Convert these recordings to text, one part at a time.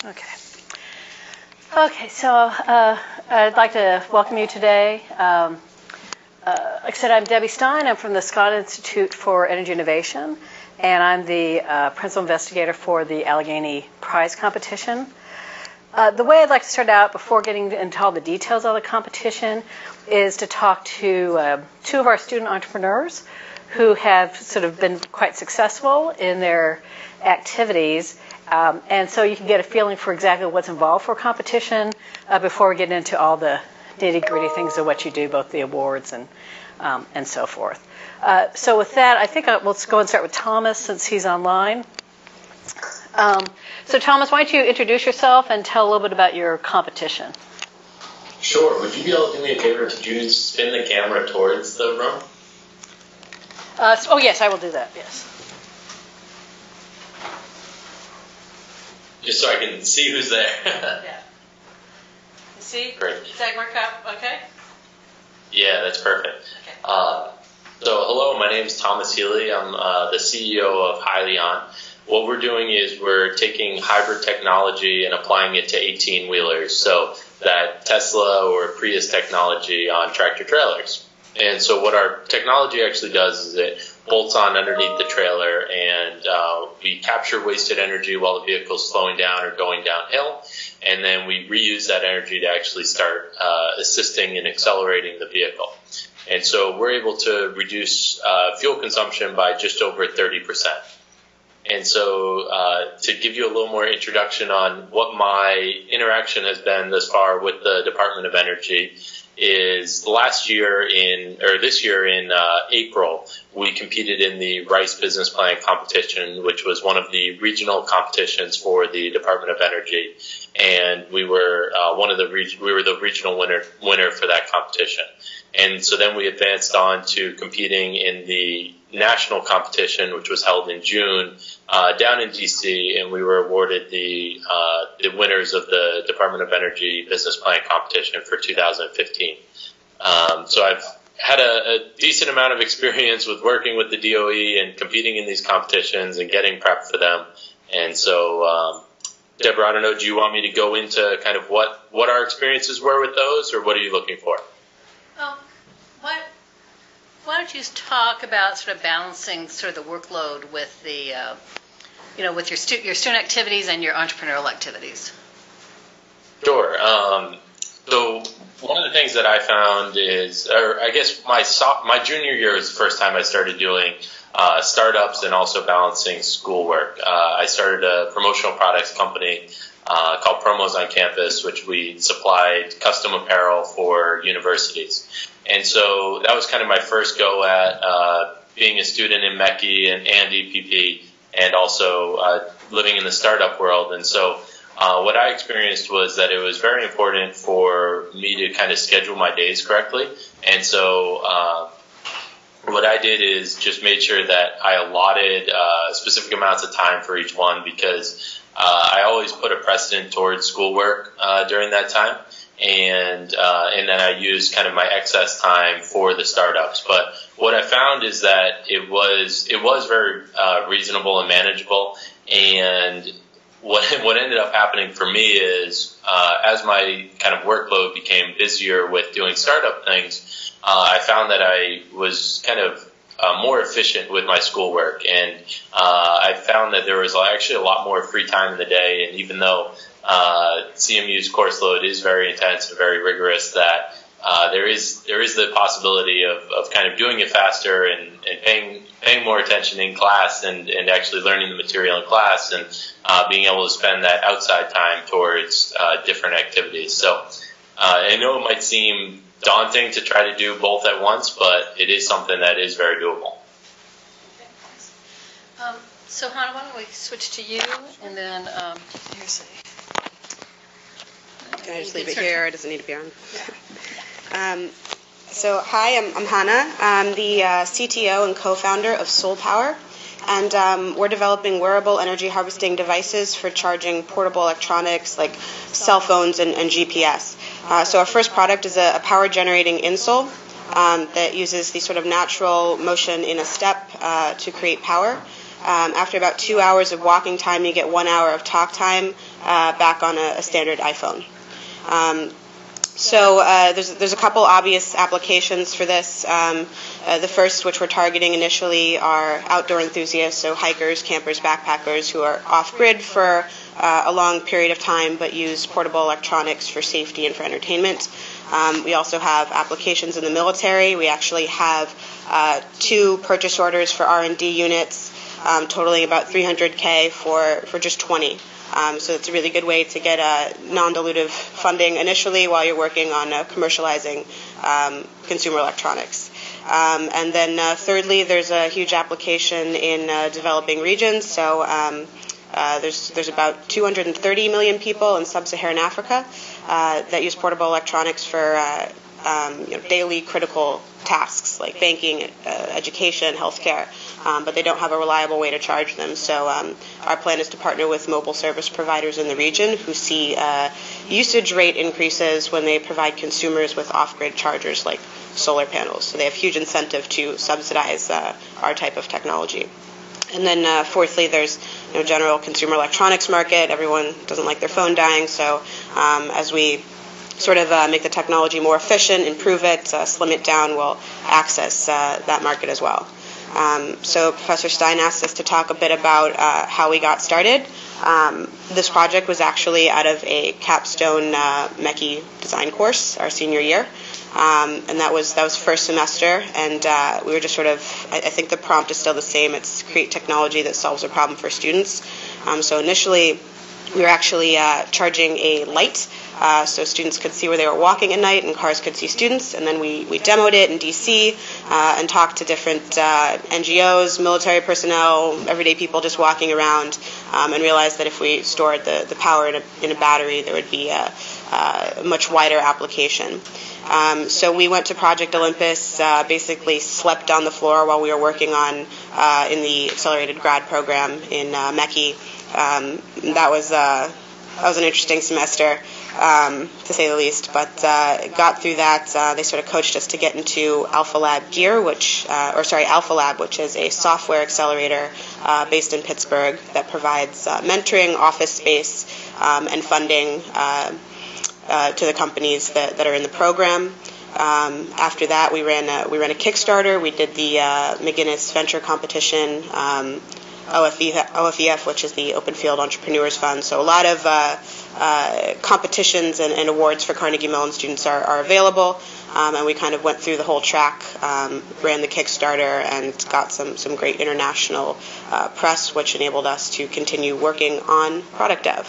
Okay. Okay, so I'd like to welcome you today. Like I said, I'm Debbie Stine. I'm from the Scott Institute for Energy Innovation, and I'm the principal investigator for the Allegheny prize competition. The way I'd like to start out before getting into all the details of the competition is to talk to two of our student entrepreneurs who have sort of been quite successful in their activities. And so you can get a feeling for exactly what's involved for competition before we get into all the nitty-gritty things of what you do, both the awards and so forth. So with that, I think let's go and start with Thomas since he's online. So Thomas, why don't you introduce yourself and tell a little bit about your competition? Sure. Would you be able to do me a favor? Could you spin the camera towards the room? Oh, yes, I will do that, yes. Just so I can see who's there. Yeah. You see? Great. Does that work out okay? Yeah, that's perfect. Okay. So hello, my name is Thomas Healy. I'm the CEO of Hyliion. What we're doing is we're taking hybrid technology and applying it to 18-wheelers, so that Tesla or Prius technology on tractor trailers. And so what our technology actually does is it bolts on underneath the trailer, and we capture wasted energy while the vehicle is slowing down or going downhill, and then we reuse that energy to actually start assisting in accelerating the vehicle. And so we're able to reduce fuel consumption by just over 30%. And so to give you a little more introduction on what my interaction has been thus far with the Department of Energy is this year in April, we competed in the Rice Business Plan competition, which was one of the regional competitions for the Department of Energy, and we were the regional winner for that competition. And so then we advanced on to competing in the national competition, which was held in June down in DC, and we were awarded the winners of the Department of Energy Business Plan competition for 2015. So I've had a decent amount of experience with working with the DOE and competing in these competitions and getting prepped for them. And so, Deborah, I don't know, do you want me to go into kind of what our experiences were with those, or what are you looking for? Why don't you talk about sort of balancing sort of the workload with the, with your student activities and your entrepreneurial activities? Sure. So one of the things that I found is, or I guess my junior year was the first time I started doing startups and also balancing schoolwork. I started a promotional products company called Promos on Campus, which we supplied custom apparel for universities. And so that was kind of my first go at being a student in MECI and EPP, and also living in the startup world. And so what I experienced was that it was very important for me to kind of schedule my days correctly. And so what I did is just made sure that I allotted specific amounts of time for each one, because I always put a precedent towards schoolwork during that time. And then I used kind of my excess time for the startups. But what I found is that it was very reasonable and manageable. And what ended up happening for me is as my kind of workload became busier with doing startup things, I found that I was kind of more efficient with my schoolwork. And I found that there was actually a lot more free time in the day. And even though CMU's course load is very intense and very rigorous, that there is the possibility of kind of doing it faster and paying more attention in class and actually learning the material in class, and being able to spend that outside time towards different activities. So I know it might seem daunting to try to do both at once, but it is something that is very doable. Okay, thanks. So Hahna, why don't we switch to you, and then here's the... Can I just leave it here, or does it need to be on? So hi, I'm Hahna. I'm the CTO and co-founder of SolePower, and we're developing wearable energy harvesting devices for charging portable electronics like cell phones and GPS. So our first product is a power generating insole that uses the sort of natural motion in a step to create power. After about 2 hours of walking time, you get 1 hour of talk time back on a standard iPhone. So there's a couple obvious applications for this. The first, which we're targeting initially, are outdoor enthusiasts, so hikers, campers, backpackers who are off-grid for a long period of time but use portable electronics for safety and for entertainment. We also have applications in the military. We actually have 2 purchase orders for R&D units totaling about $300K for just 20. So it's a really good way to get non-dilutive funding initially while you're working on commercializing consumer electronics. And then thirdly, there's a huge application in developing regions. So there's about 230 million people in sub-Saharan Africa that use portable electronics for daily critical tasks like banking, education, healthcare, but they don't have a reliable way to charge them. So our plan is to partner with mobile service providers in the region who see usage rate increases when they provide consumers with off-grid chargers like solar panels. So they have huge incentive to subsidize our type of technology. And then fourthly, there's general consumer electronics market. Everyone doesn't like their phone dying, so as we sort of make the technology more efficient, improve it, slim it down, we'll access that market as well. So Professor Stine asked us to talk a bit about how we got started. This project was actually out of a capstone Mechie design course our senior year. And that was first semester, and we were just sort of, I think the prompt is still the same. It's create technology that solves a problem for students. So initially, we were actually charging a light so students could see where they were walking at night and cars could see students. And then we demoed it in DC and talked to different NGOs, military personnel, everyday people just walking around, and realized that if we stored the power in a battery, there would be a much wider application. So we went to Project Olympus, basically slept on the floor while we were working on in the accelerated grad program in Mechie. That was an interesting semester, to say the least, but got through that. They sort of coached us to get into Alpha Lab Gear, Alpha Lab, which is a software accelerator based in Pittsburgh that provides mentoring, office space, and funding to the companies that are in the program. After that, we ran a Kickstarter. We did the McGinnis Venture Competition, OFEF, which is the Open Field Entrepreneurs Fund. So a lot of competitions and awards for Carnegie Mellon students are available. And we kind of went through the whole track, ran the Kickstarter, and got some great international press, which enabled us to continue working on product dev.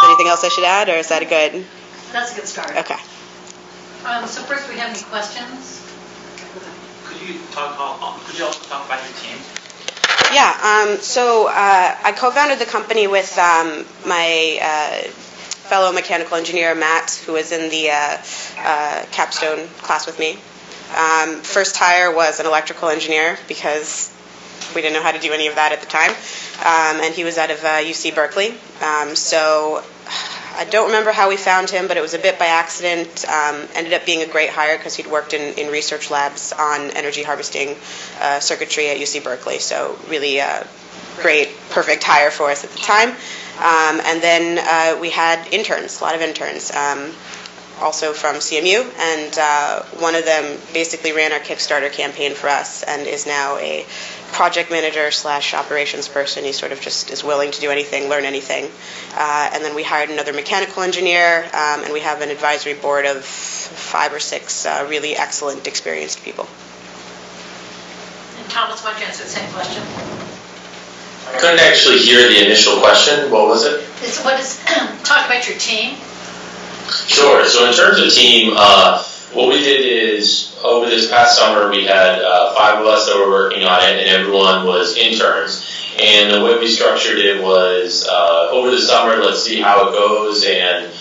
Anything else I should add, or is that a good? That's a good start. Okay. So first, we have any questions? Could you also talk about your team? Yeah. So I co-founded the company with my fellow mechanical engineer Matt, who was in the capstone class with me. First hire was an electrical engineer because we didn't know how to do any of that at the time, and he was out of UC Berkeley. So I don't remember how we found him, but it was a bit by accident. Ended up being a great hire because he'd worked in research labs on energy harvesting circuitry at UC Berkeley. So really great, perfect hire for us at the time. And then we had interns, a lot of interns, also from CMU, and one of them basically ran our Kickstarter campaign for us and is now a project manager / operations person. He sort of just is willing to do anything, learn anything. And then we hired another mechanical engineer, and we have an advisory board of 5 or 6 really excellent, experienced people. And Thomas, why don't you answer the same question? I couldn't actually hear the initial question. What was it? Talk about your team. Sure. So in terms of team, what we did is over this past summer we had 5 of us that were working on it, and everyone was interns. And the way we structured it was over the summer, let's see how it goes, and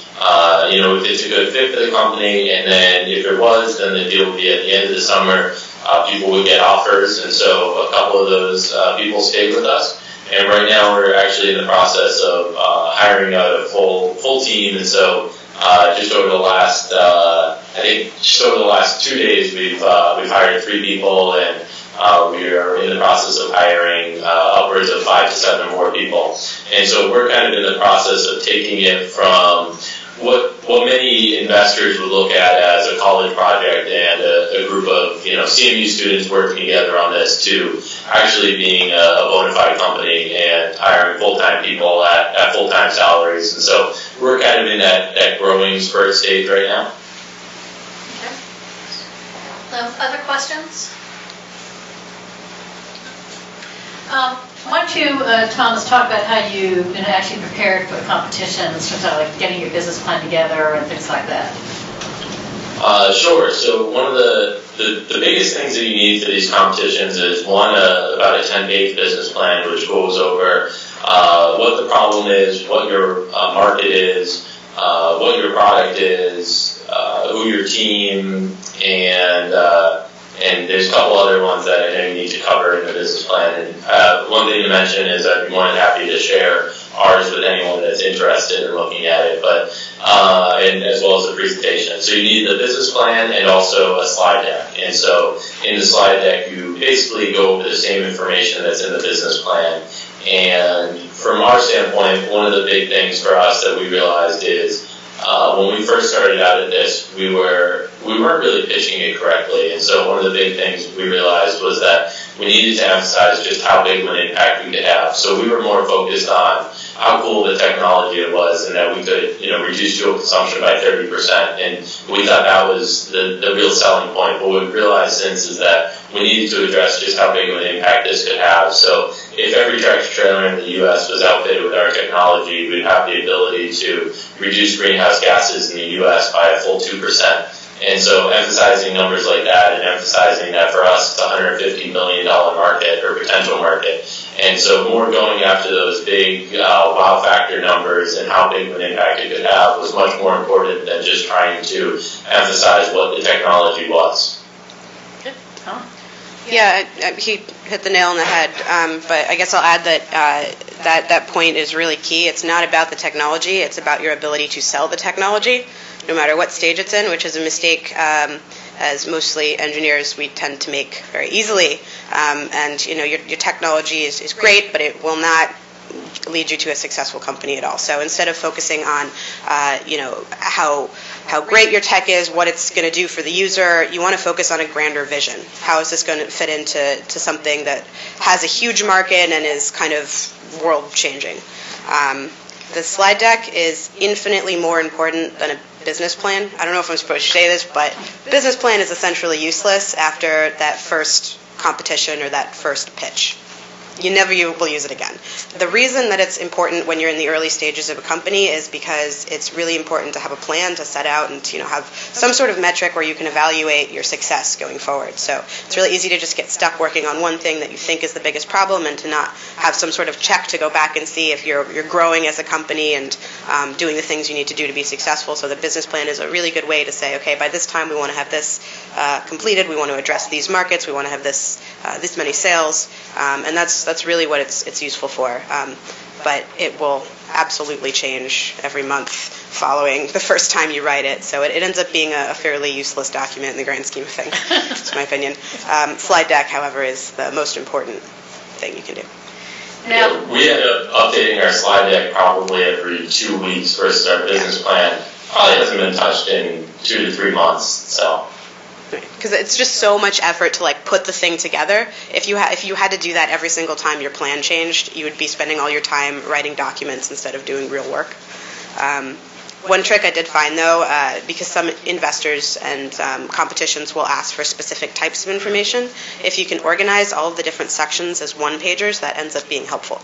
if it's a good fit for the company, and then if it was, then the deal would be at the end of the summer. People would get offers, and so a couple of those people stayed with us. And right now we're actually in the process of hiring out a full team, and so just over the last 2 days we've hired 3 people, and We are in the process of hiring upwards of 5 to 7 more people. And so we're kind of in the process of taking it from what many investors would look at as a college project and a group of CMU students working together on this to actually being a bona fide company and hiring full-time people at full-time salaries. And so we're kind of in that growing spurt stage right now. Okay. Other questions? Why don't you, Thomas, talk about how you actually prepared for the competitions, so like getting your business plan together and things like that? Sure. So one of the biggest things that you need for these competitions is one, about a 10-page business plan, which goes over what the problem is, what your market is, what your product is, who your team, and there's a couple other ones that I know you need to cover in the business plan. And one thing to mention is I'd be more than happy to share ours with anyone that's interested in looking at it, but and as well as the presentation. So you need the business plan and also a slide deck. And so in the slide deck, you basically go over the same information that's in the business plan. And from our standpoint, one of the big things for us that we realized is when we first started out at this, we weren't really pitching it correctly. And so one of the big things we realized was that we needed to emphasize just how big of an impact we could have. So we were more focused on how cool the technology was and that we could, reduce fuel consumption by 30%. And we thought that was the real selling point. But what we realized since is that we needed to address just how big of an impact this could have. So if every tractor trailer in the U.S. was outfitted with our technology, we'd have the ability to reduce greenhouse gases in the U.S. by a full 2%. And so emphasizing numbers like that and emphasizing that for us it's a $150 million market or potential market. And so more going after those big wow factor numbers and how big of an impact it could have was much more important than just trying to emphasize what the technology was. Good. Tom? Yeah, he hit the nail on the head, but I guess I'll add that that point is really key. It's not about the technology, it's about your ability to sell the technology, no matter what stage it's in, which is a mistake, as mostly engineers we tend to make very easily. And your technology is great, but it will not lead you to a successful company at all. So instead of focusing on, how great your tech is, what it's going to do for the user, you want to focus on a grander vision. How is this going to fit into something that has a huge market and is kind of world-changing? The slide deck is infinitely more important than a business plan. I don't know if I'm supposed to say this, but business plan is essentially useless after that first competition or that first pitch. You will use it again. The reason that it's important when you're in the early stages of a company is because it's really important to have a plan to set out and have some sort of metric where you can evaluate your success going forward. So it's really easy to just get stuck working on one thing that you think is the biggest problem and to not have some sort of check to go back and see if you're growing as a company and doing the things you need to do to be successful. So the business plan is a really good way to say, okay, by this time we want to have this completed, we want to address these markets, we want to have this many sales, and that's really what it's useful for. But it will absolutely change every month following the first time you write it. So it ends up being a fairly useless document in the grand scheme of things. That's my opinion. Slide deck, however, is the most important thing you can do. Now, we end up updating our slide deck probably every 2 weeks versus our business plan probably hasn't been touched in 2 to 3 months. So. Because it's just so much effort to put the thing together. If you had to do that every single time your plan changed, you would be spending all your time writing documents instead of doing real work. One trick I did find, though, because some investors and competitions will ask for specific types of information, if you can organize all of the different sections as one-pagers, that ends up being helpful.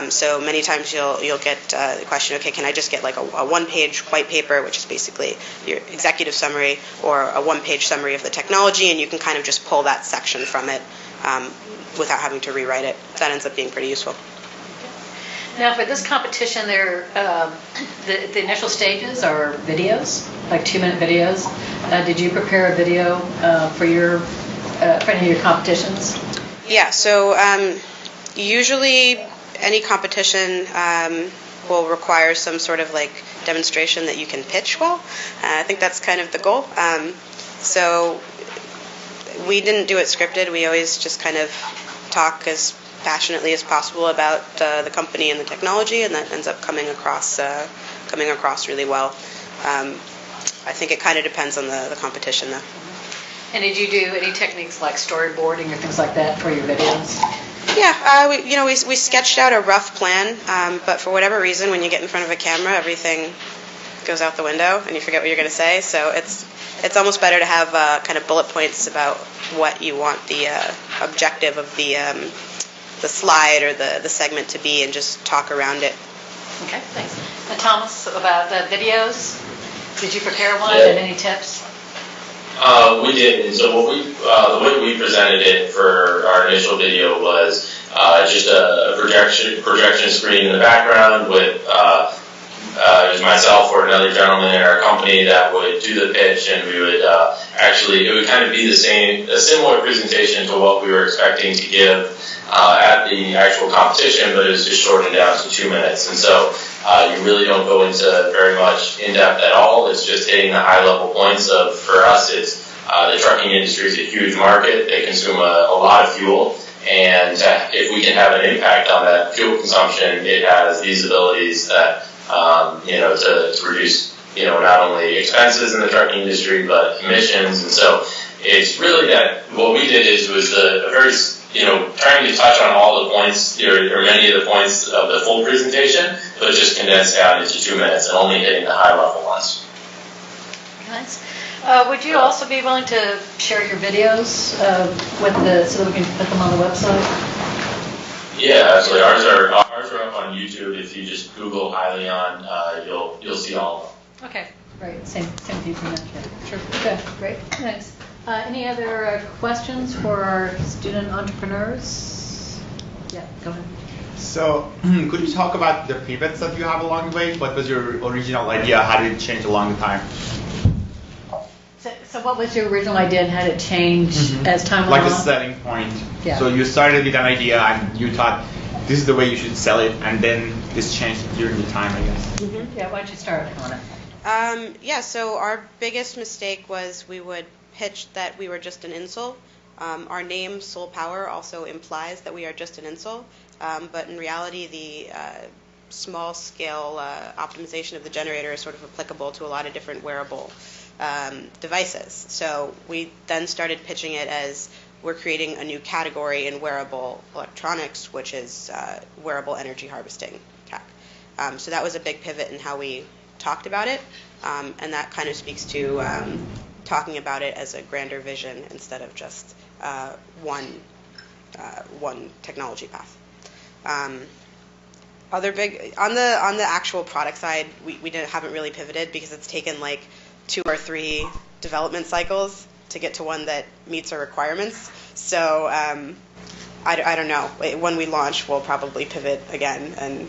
So many times you'll get the question, okay, can I just get a one-page white paper, which is basically your executive summary, or a one-page summary of the technology, and you can kind of just pull that section from it without having to rewrite it. That ends up being pretty useful. Now, for this competition, the initial stages are videos, like 2-minute videos. Did you prepare a video for any of your competitions? Yeah. So usually, any competition will require some sort of demonstration that you can pitch well. I think that's kind of the goal. So we didn't do it scripted. We always just kind of talk as passionately as possible about the company and the technology, and that ends up coming across really well. I think it kind of depends on the competition, though. And did you do any techniques like storyboarding or things like that for your videos? Yeah, we sketched out a rough plan, but for whatever reason, when you get in front of a camera, everything goes out the window and you forget what you're going to say. So it's almost better to have kind of bullet points about what you want the objective of the slide or the segment to be, and just talk around it. Okay, thanks. And Thomas, about the videos, did you prepare one? Yeah. And any tips? We did. And so the way we presented it for our initial video was just a projection screen in the background with just myself or another gentleman in our company that would do the pitch, and we would it would kind of be a similar presentation to what we were expecting to give at the actual competition, but it was just shortened down to 2 minutes. And so you really don't go into very much in-depth at all. It's just hitting the high-level points of, for us, it's the trucking industry is a huge market. They consume a lot of fuel. And if we can have an impact on that fuel consumption, it has these abilities that, to reduce, not only expenses in the trucking industry, but emissions. And so it's really that what we did was a very, trying to touch on all the points or many of the points of the full presentation, but just condensed down into 2 minutes and only hitting the high level ones. Nice. Would you also be willing to share your videos so that we can put them on the website? Yeah, absolutely. Ours are up on YouTube. If you just Google Hyliion, you'll see all of them. Okay, great. Same with you, Tina. Sure. Okay, great. Thanks. Any other questions for our student entrepreneurs? Yeah, go ahead. So, could you talk about the pivots that you have along the way? What was your original idea? How did it change along the time? So what was your original idea, and how did it change as time went on? Like a selling point. Yeah. So you started with an idea and you thought this is the way you should sell it, and then this changed during the time, I guess. Mm-hmm. Yeah, why don't you start, Hahna? So our biggest mistake was we would pitch that we were just an insole. Our name, SolePower, also implies that we are just an insole, but in reality, the small-scale optimization of the generator is sort of applicable to a lot of different wearable devices. So we then started pitching it as we're creating a new category in wearable electronics, which is wearable energy harvesting tech. So that was a big pivot in how we talked about it, and that kind of speaks to talking about it as a grander vision instead of just one technology path. Other big on the actual product side, we haven't really pivoted because it's taken like 2 or 3 development cycles to get to one that meets our requirements. So I don't know. When we launch, we'll probably pivot again and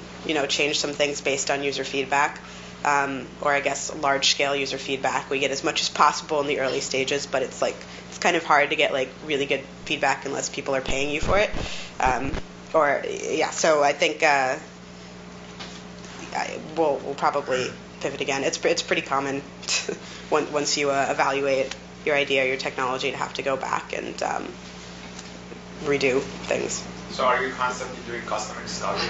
change some things based on user feedback, or I guess large-scale user feedback. We get as much as possible in the early stages, but it's kind of hard to get like really good feedback unless people are paying you for it. So I think we'll probably pivot again. It's pretty common once you evaluate your idea, your technology, to have to go back and redo things. So are you constantly doing customer discovery?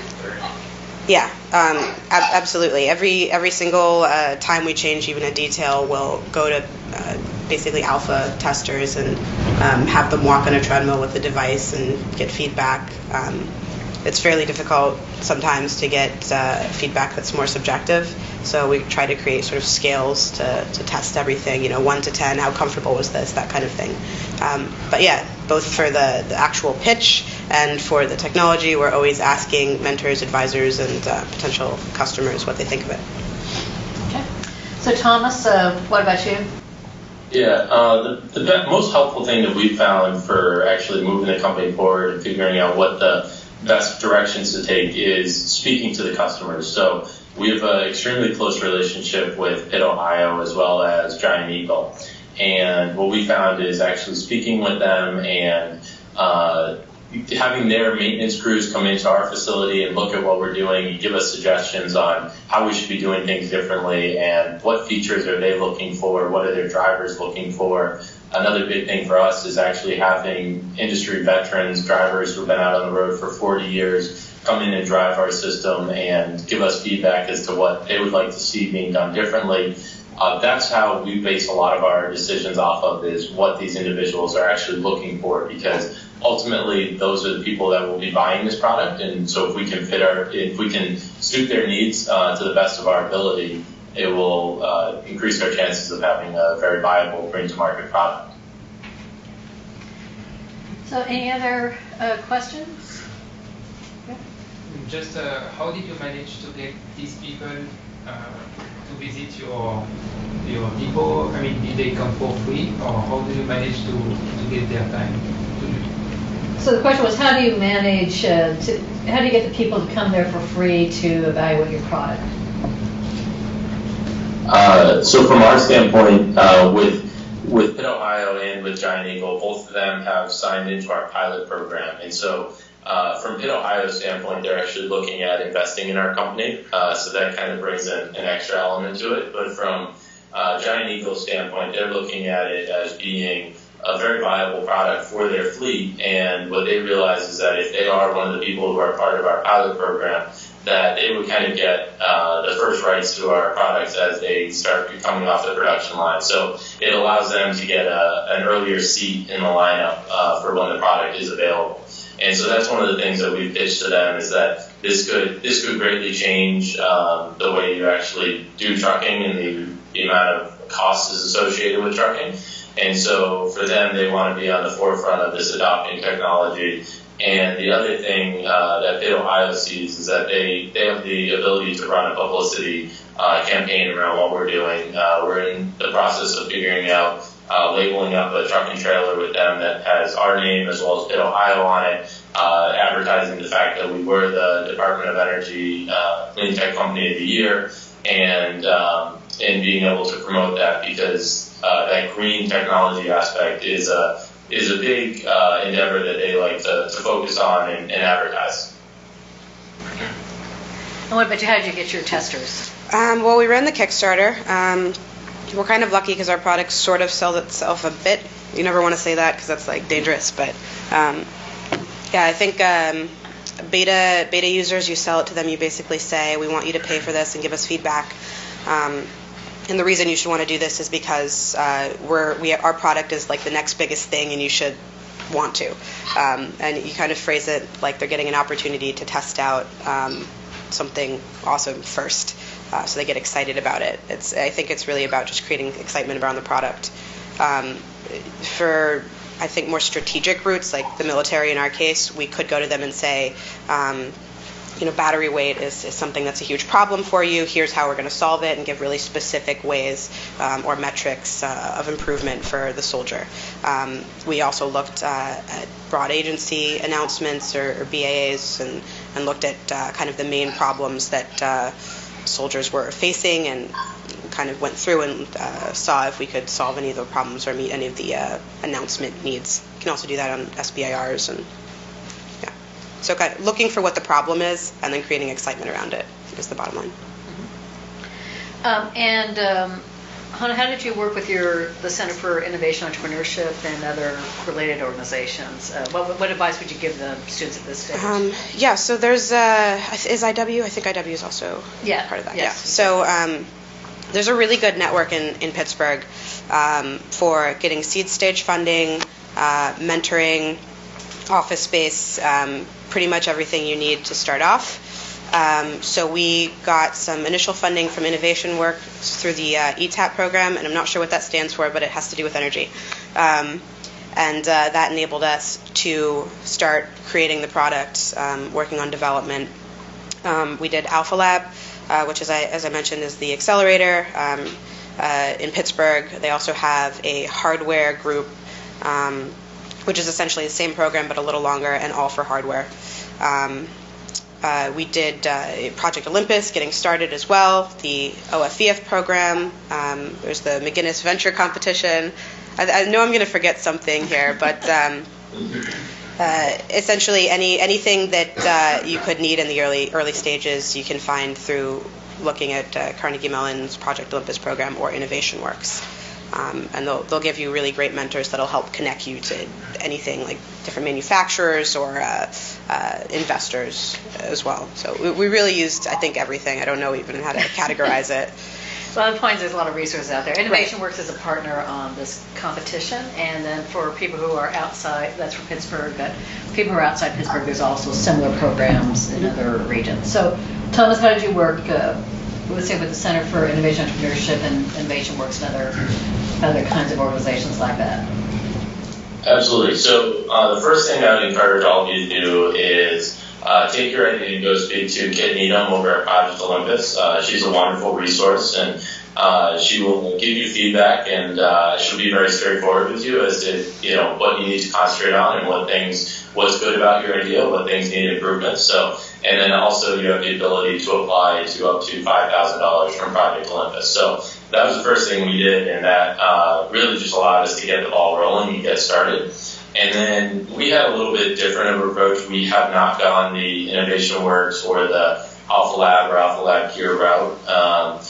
Yeah, absolutely. Every single time we change even a detail, we'll go to basically alpha testers and have them walk on a treadmill with the device and get feedback. It's fairly difficult sometimes to get feedback that's more subjective, so we try to create sort of scales to test everything, 1 to 10, how comfortable was this, that kind of thing. But yeah, both for the actual pitch and for the technology, we're always asking mentors, advisors, and potential customers what they think of it. Okay. So Thomas, what about you? Yeah, the most helpful thing that we found for actually moving the company forward and figuring out what the best directions to take is speaking to the customers. So we have an extremely close relationship with Pitt, Ohio, as well as Giant Eagle. And what we found is actually speaking with them and having their maintenance crews come into our facility and look at what we're doing and give us suggestions on how we should be doing things differently and what features are they looking for, what are their drivers looking for, another big thing for us is actually having industry veterans, drivers who've been out on the road for 40 years, come in and drive our system and give us feedback as to what they would like to see being done differently. That's how we base a lot of our decisions off of, is what these individuals are actually looking for, because ultimately those are the people that will be buying this product. And so if we can suit their needs to the best of our ability, it will increase our chances of having a very viable bring to market product. So any other questions? Just how did you manage to get these people to visit your depot? I mean, did they come for free, or how did you manage to get their time to do? So the question was, how do you manage how do you get the people to come there for free to evaluate your product? So from our standpoint, with Pitt, Ohio and with Giant Eagle, both of them have signed into our pilot program. And so from Pitt, Ohio's standpoint, they're actually looking at investing in our company. So that kind of brings in an extra element to it. But from Giant Eagle's standpoint, they're looking at it as being a very viable product for their fleet. And what they realize is that if they are one of the people who are part of our pilot program, that they would kind of get the first rights to our products as they start coming off the production line. So it allows them to get an earlier seat in the lineup for when the product is available. And so that's one of the things that we've pitched to them, is that this could greatly change the way you actually do trucking and the amount of costs associated with trucking. And so for them, they want to be on the forefront of this adopting technology. And the other thing that Pitt, Ohio sees is that they have the ability to run a publicity campaign around what we're doing. We're in the process of figuring out labeling up a trucking trailer with them that has our name as well as Pitt, Ohio on it, advertising the fact that we were the Department of Energy Cleantech Company of the Year, and being able to promote that, because that green technology aspect is a big endeavor that they like to focus on and advertise. And what about you? How did you get your testers? Well, we ran the Kickstarter. We're kind of lucky because our product sort of sells itself a bit. You never want to say that because that's like dangerous, but yeah, I think beta users, you sell it to them, you basically say, we want you to pay for this and give us feedback. And the reason you should want to do this is because our product is like the next biggest thing, and you should want to. And you kind of phrase it like they're getting an opportunity to test out something awesome first, so they get excited about it. I think it's really about just creating excitement around the product. For, I think, more strategic routes, like the military in our case, we could go to them and say, battery weight is something that's a huge problem for you. Here's how we're going to solve it, and give really specific ways or metrics of improvement for the soldier. We also looked at broad agency announcements or BAAs and looked at kind of the main problems that soldiers were facing, and kind of went through and saw if we could solve any of the problems or meet any of the announcement needs. You can also do that on SBIRs and so kind of looking for what the problem is and then creating excitement around it is the bottom line. Hahna, how did you work with the Center for Innovation Entrepreneurship and other related organizations? What advice would you give the students at this stage? So there's, is IW? I think IW is also part of that. Yes. Yeah. So there's a really good network in Pittsburgh for getting seed stage funding, mentoring, office space, pretty much everything you need to start off. So we got some initial funding from Innovation Work through the ETAP program, and I'm not sure what that stands for, but it has to do with energy. And that enabled us to start creating the product, working on development. We did Alpha Lab, which is, as I mentioned, is the accelerator. In Pittsburgh, they also have a hardware group, which is essentially the same program but a little longer and all for hardware. We did Project Olympus, getting started as well, the OFVF program, there's the McGinnis Venture Competition. I know I'm going to forget something here, but essentially anything that you could need in the early stages you can find through looking at Carnegie Mellon's Project Olympus program or Innovation Works. And they'll give you really great mentors that'll help connect you to anything like different manufacturers or investors as well. So we really used, I think, everything. I don't know even how to categorize it. Well, the point is there's a lot of resources out there. Innovation Works as a partner on this competition, and then for people who are outside, that's for Pittsburgh, but people who are outside Pittsburgh, there's also similar programs in other regions. So, Thomas, how did you work, let's say, with the Center for Innovation Entrepreneurship and Innovation Works and other kinds of organizations like that? Absolutely. So the first thing I would encourage all of you to do is take your idea and go speak to Kit Needham over at Project Olympus. She's a wonderful resource, and she will give you feedback, and she'll be very straightforward with you as to what you need to concentrate on and what's good about your idea, what things need improvement. So, and then also you have the ability to apply to up to $5,000 from Project Olympus. So that was the first thing we did, and that really just allowed us to get the ball rolling and get started. And then we had a little bit different of an approach. We have not gone the Innovation Works or the Alpha Lab or Alpha Lab Cure route. Up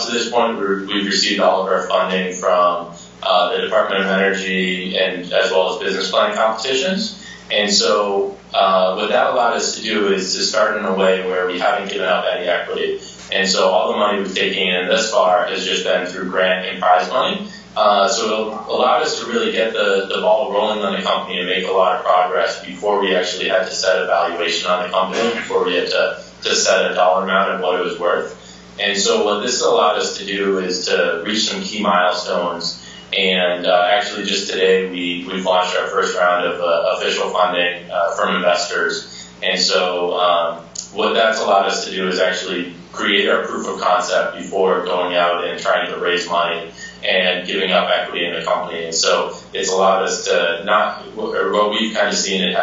to this point, we've received all of our funding from the Department of Energy and as well as business planning competitions. And so what that allowed us to do is to start in a way where we haven't given up any equity. And so all the money we've taken in thus far has just been through grant and prize money. So it allowed us to really get the ball rolling on the company and make a lot of progress before we actually had to set a valuation on the company, before we had to set a dollar amount and what it was worth. And so what this allowed us to do is to reach some key milestones. And actually just today we've launched our first round of official funding from investors. And so what that's allowed us to do is actually create our proof of concept before going out and trying to raise money and giving up equity in the company. And so it's allowed us to what we've kind of seen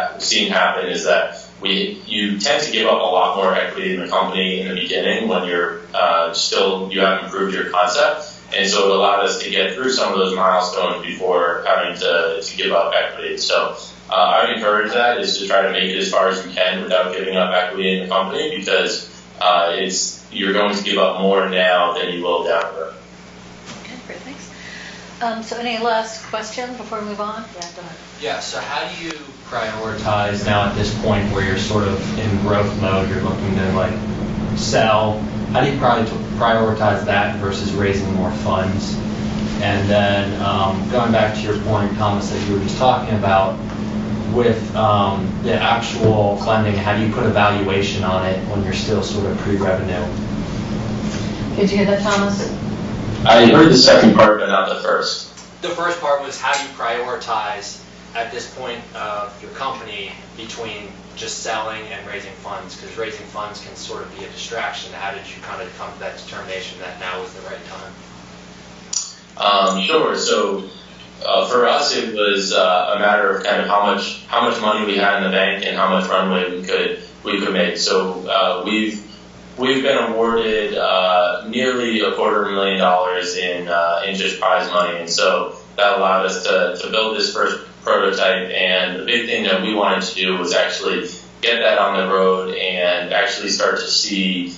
happen is that you tend to give up a lot more equity in the company in the beginning when you haven't improved your concept. And so it allowed us to get through some of those milestones before having to give up equity. So I would encourage that is to try to make it as far as you can without giving up equity in the company, because you're going to give up more now than you will down the road. Okay, great, thanks. So any last questions before we move on? Yeah, go ahead. Yeah, so how do you prioritize now at this point where you're sort of in growth mode, you're looking to sell, how do you prioritize that versus raising more funds? And then going back to your point, Thomas, that you were just talking about, with the actual funding, how do you put a valuation on it when you're still sort of pre-revenue? Did you hear that, Thomas? I heard the second part, but not the first. The first part was how do you prioritize at this point of your company between just selling and raising funds? Because raising funds can sort of be a distraction. How did you kind of come to that determination that now is the right time? Sure. So for us, it was a matter of kind of how much money we had in the bank and how much runway we could make. So we've been awarded nearly $250,000 in just prize money, and so that allowed us to build this first prototype. And the big thing that we wanted to do was actually get that on the road and actually start to see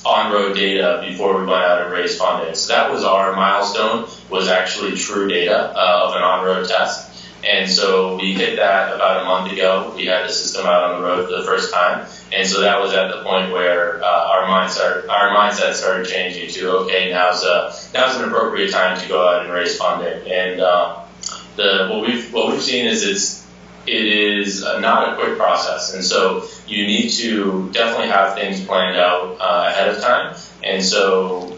on-road data before we went out and raised funding. So that was our milestone, was actually true data of an on-road test. And so we hit that about a month ago. We had the system out on the road for the first time. And so that was at the point where our mindset started changing to, okay, now's an appropriate time to go out and raise funding. And what we've seen is it is not a quick process, and so you need to definitely have things planned out ahead of time. And so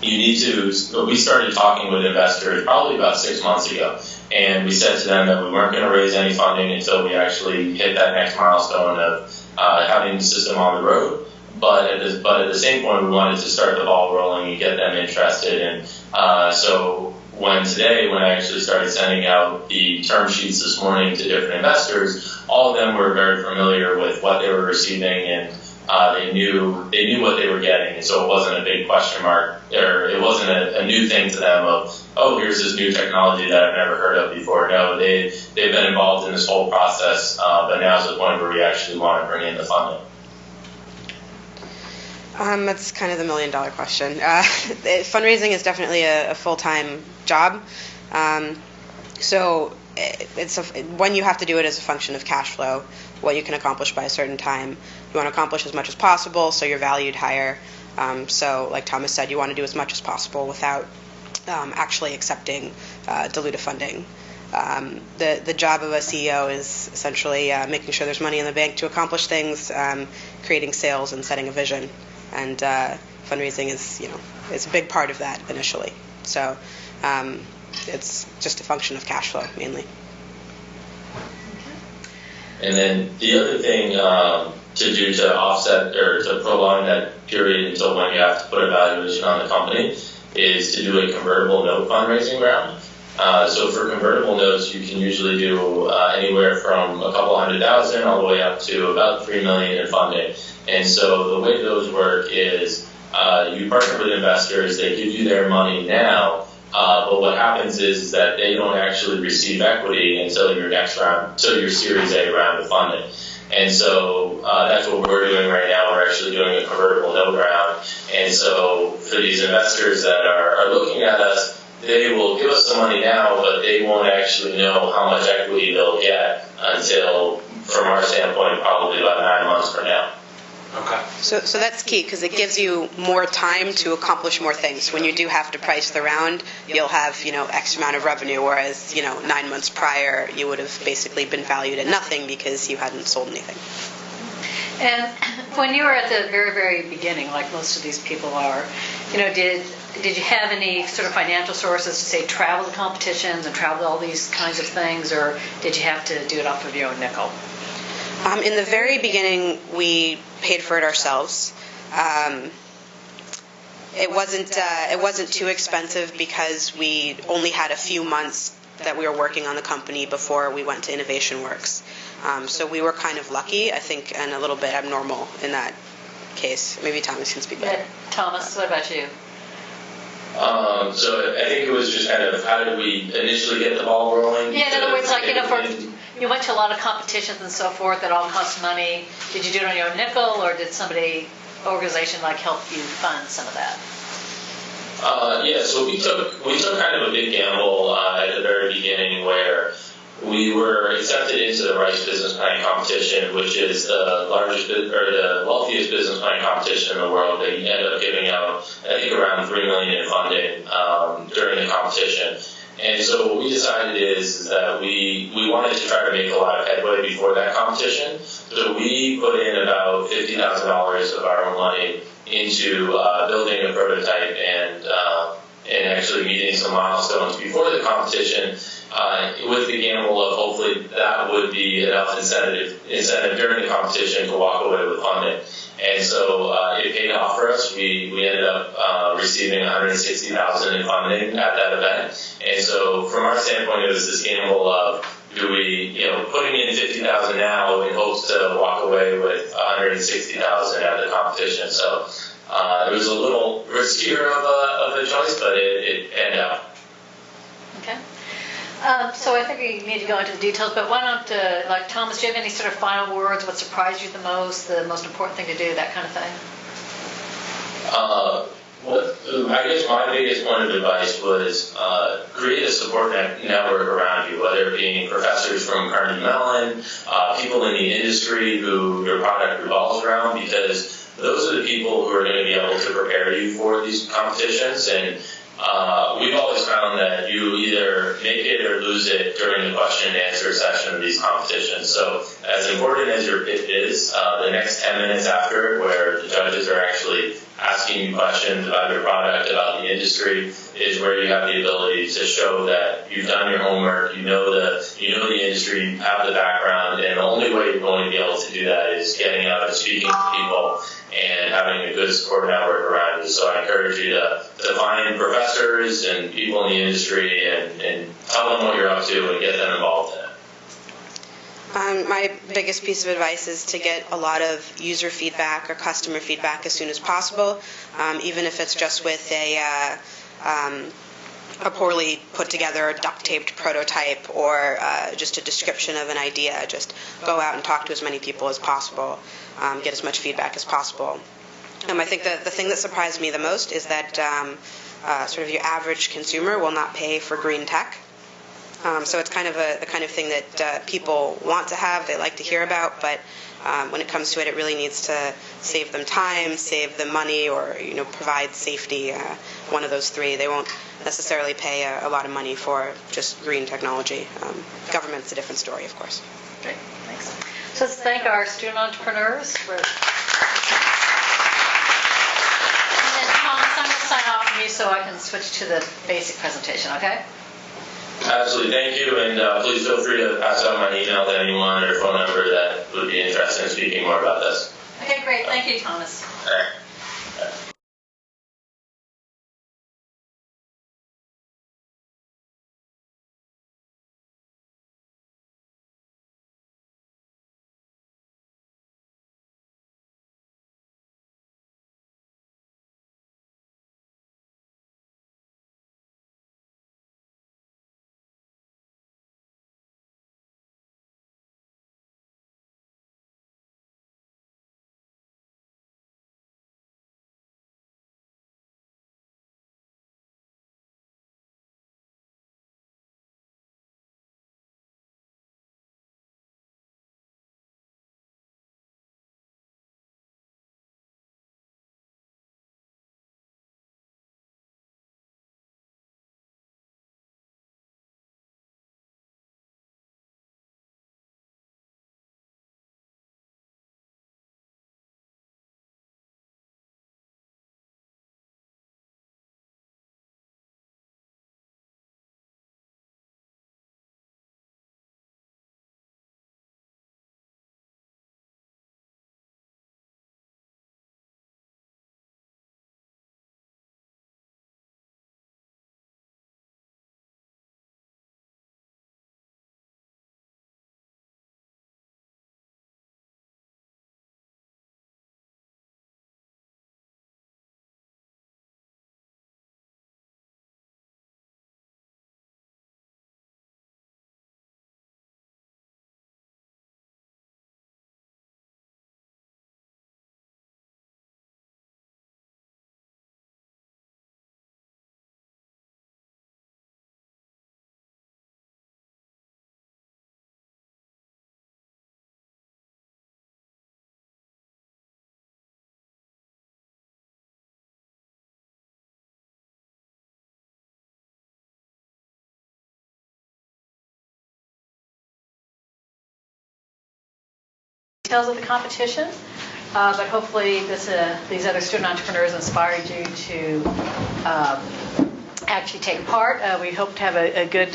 we started talking with investors probably about 6 months ago, and we said to them that we weren't going to raise any funding until we actually hit that next milestone of having the system on the road. But at the same point, we wanted to start the ball rolling and get them interested. And so when I actually started sending out the term sheets this morning to different investors, all of them were very familiar with what they were receiving, and they knew what they were getting. And so it wasn't a big question mark, or it wasn't a new thing to them of, oh, here's this new technology that I've never heard of before. No, they've been involved in this whole process, but now's the point where we actually want to bring in the funding. That's kind of the million-dollar question. Fundraising is definitely a full-time job. So when you have to do it as a function of cash flow, what you can accomplish by a certain time. You want to accomplish as much as possible, so you're valued higher. So like Thomas said, you want to do as much as possible without actually accepting dilutive funding. The job of a CEO is essentially making sure there's money in the bank to accomplish things, creating sales and setting a vision. And fundraising is a big part of that initially. So it's just a function of cash flow mainly. And then the other thing to do to offset or to prolong that period until when you have to put a valuation on the company is to do a convertible note fundraising round. So for convertible notes, you can usually do anywhere from a couple $100,000 all the way up to about $3 million in funding. And so the way those work is you partner with investors, they give you their money now, but what happens is that they don't actually receive equity until your next round, until your Series A round of funding. And so that's what we're doing right now. We're actually doing a convertible note round. And so for these investors that are looking at us, they will give us the money now, but they won't actually know how much equity they'll get until, from our standpoint, probably about 9 months from now. Okay. So that's key because it gives you more time to accomplish more things. When you do have to price the round, you'll have X amount of revenue, whereas 9 months prior you would have basically been valued at nothing because you hadn't sold anything. And when you were at the very, very beginning, like most of these people are, did you have any sort of financial sources to say travel to competitions and travel to all these kinds of things, or did you have to do it off of your own nickel? In the very beginning, we paid for it ourselves. It wasn't too expensive because we only had a few months that we were working on the company before we went to Innovation Works. So we were kind of lucky, I think, and a little bit abnormal in that case. Maybe Thomas can speak better. Yeah, Thomas, what about you? So I think it was just kind of how did we initially get the ball rolling? Yeah, in other words, like, you went to a lot of competitions and so forth that all cost money. Did you do it on your own nickel, or did organization like help you fund some of that? Yeah, so we took kind of a big gamble at the very beginning where we were accepted into the Rice Business Planning Competition, which is the largest or the wealthiest business planning competition in the world. They ended up giving out, I think, around $3 million in funding during the competition. And so what we decided is that we wanted to try to make a lot of headway before that competition. So we put in about $50,000 of our own money into building a prototype and actually meeting some milestones before the competition, with the gamble of hopefully that would be enough incentive during the competition to walk away with funding. And so it paid off for us. We ended up receiving $160,000 in funding at that event. And so from our standpoint, it was this gamble of do we, putting in $50,000 now in hopes to walk away with $160,000 at the competition. So it was a little riskier of a choice, but it panned out. Okay. So I think we need to go into the details, but why don't, like Thomas, do you have any sort of final words? What surprised you the most important thing to do, that kind of thing? I guess my biggest point of advice was create a support network around you, whether it being professors from Carnegie Mellon, people in the industry who your product revolves around, because those are the people who are going to be able to prepare you for these competitions. And we've always found that you either make it or lose it during the question and answer session of these competitions. So as important as your pitch is, the next 10 minutes after, where the judges are actually asking you questions about your product, about the industry, is where you have the ability to show that you've done your homework, you know the industry, you have the background, and the only way you're going to be able to do that is getting out and speaking to people and having a good support network around you. So I encourage you to find professors and people in the industry and tell them what you're up to and get them involved in it. My biggest piece of advice is to get a lot of user feedback or customer feedback as soon as possible, even if it's just with a poorly put together duct taped prototype or just a description of an idea. Just go out and talk to as many people as possible, get as much feedback as possible. I think the thing that surprised me the most is that sort of your average consumer will not pay for green tech. So it's kind of the kind of thing that people want to have, they like to hear about, but when it comes to it, it really needs to save them time, save them money, or provide safety. One of those three. They won't necessarily pay a lot of money for just green technology. Government's a different story, of course. Great, thanks. So let's thank our student entrepreneurs for. And then Thomas, I'm going to sign off from you so I can switch to the basic presentation. Okay. Absolutely, thank you, and please feel free to pass out my email to anyone or phone number that would be interested in speaking more about this. Okay, great. Thank you, Thomas. All right. Details of the competition, but hopefully these other student entrepreneurs inspired you to actually take part. We hope to have a good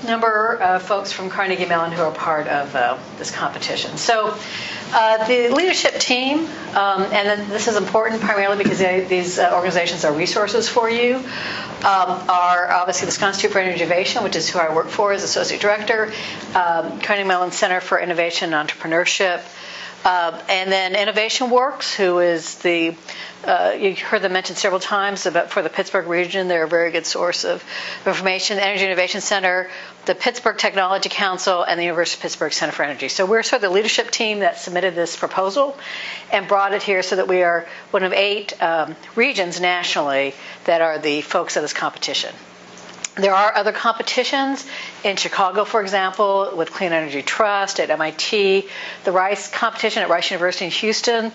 number of folks from Carnegie Mellon who are part of this competition. So the leadership team, and then this is important primarily because these organizations are resources for you, are obviously the Institute for Energy Innovation, which is who I work for as Associate Director, Carnegie Mellon Center for Innovation and Entrepreneurship, and then Innovation Works, who is the, you heard them mentioned several times about for the Pittsburgh region. They're a very good source of information. The Energy Innovation Center, the Pittsburgh Technology Council, and the University of Pittsburgh Center for Energy. So we're sort of the leadership team that submitted this proposal and brought it here so that we are one of 8 regions nationally that are the folks of this competition. There are other competitions in Chicago, for example, with Clean Energy Trust, at MIT, the Rice competition at Rice University in Houston.